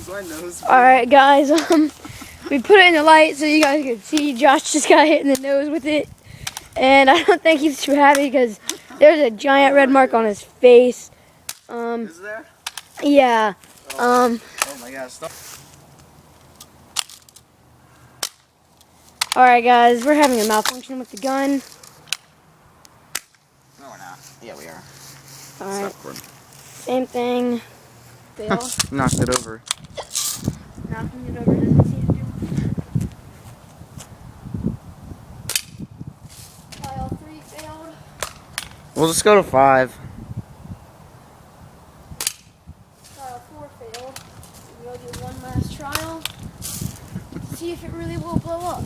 Is my nose big? Alright guys, we put it in the light so you guys can see Josh just got hit in the nose with it. And I don't think he's too happy because there's a giant red mark on his face. Is there? Yeah. Oh my gosh, stop. Alright guys, we're having a malfunction with the gun. No, we're not. Yeah, we are. Alright. Same thing. Fail. Knocked it over. Knocking it over doesn't seem to do. Trial 3 failed. We'll just go to 5. Trial 4 failed. We'll do one last trial. See if it really will blow up.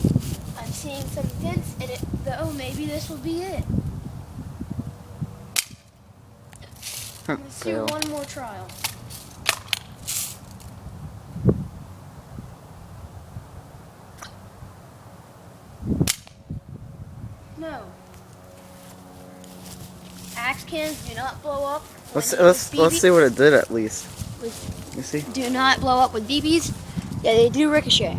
I'm seeing some dents in it, though. Maybe this will be it. Let's do one more trial. No. Axe cans do not blow up. Let's see what it did at least. You see? Do not blow up with BBs. Yeah, they do ricochet.